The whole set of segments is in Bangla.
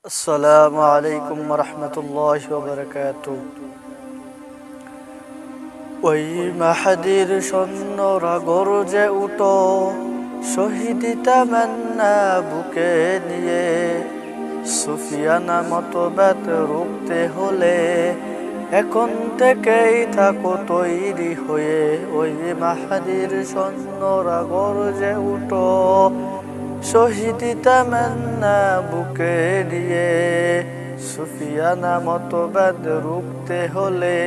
আসসালামু আলাইকুম রহমতুল্লাহ বারাকাতুহু। ওই মাহাদির সৈন্যরা গর্জে উঠো, শহীদ তামান্না বুকে নিয়ে। সুফিয়ানা মতবাদ রুখতে হলে এখন থেকেই থাকো তৈরি হয়ে। ওই মাহাদির সৈন্যরা গর্জে উঠো, শহীদ তামান্না বুকে নিয়ে। সুফিয়ানা মতবাদ রুখতে হলে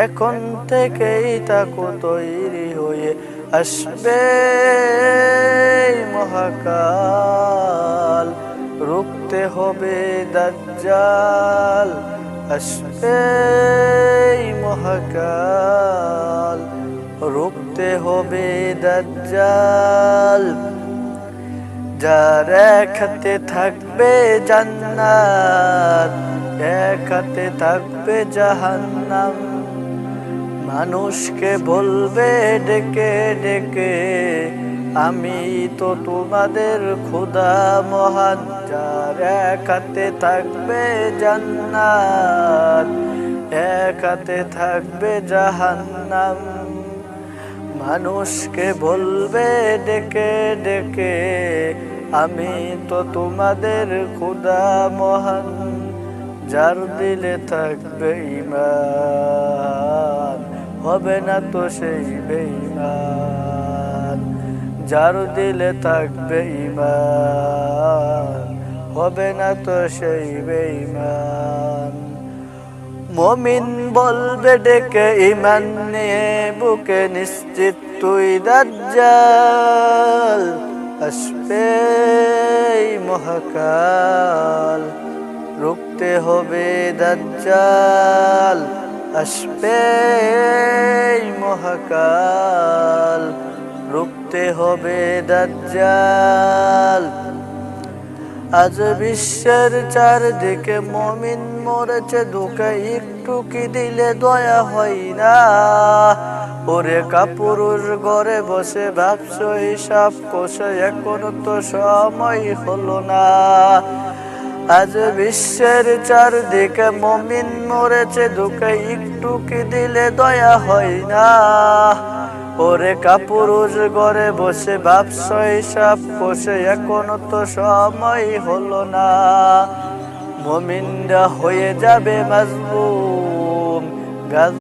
এখন থেকেই তাকো তৈরি হয়ে। আসবে মহাকাল, রুখতে হবে দাজ্জাল। আসবে মহাকাল, রুখতে হবে দাজ্জাল। যার এক হাতে থাকবে জান্নাত, এক হাতে থাকবে জাহান্নাম। মানুষকে বলবে ডেকে ডেকে, আমি তো তোমাদের খোদা মহান। যার এক হাতে থাকবে জান্নাত, এক হাতে থাকবে জাহান্নাম। মানুষকে বলবে ডেকে ডেকে, আমি তো তোমাদের খোদা মহান। যার দিলে থাকবে ঈমান, হবে না তো সেই বেঈমান। যার দিলে থাকবে ঈমান, হবে না তো সেই বেঈমান। মুমিন বলবে ডেকে ঈমান নিয়ে বুকে, নিশ্চিত তুই দাজ্জাল। আসবে মহাকাল, রুখতে হবে দাজ্জাল। আসবে মহাকাল, রুখতে হবে দাজ্জাল। আজ বিশ্বের চারদিকে মুমিন মরেছে ধোঁকা, একটু কি দিলে দয়া হয় না? ওরে কাপুরুষ ঘরে বসে ভাবছো হিসাব কষে, এখনো তো সময় হলো না। আজ বিশ্বের চারদিকে মুমিন মরেছে ধোঁকা, একটু কি দিলে দয়া হয় না? ওরে কাপুরুষ ঘরে বসে ভাবছো হিসাব কষে, এখনো তো সময় হলো না। মুমিনরা হয়ে যাবে মাজলুম।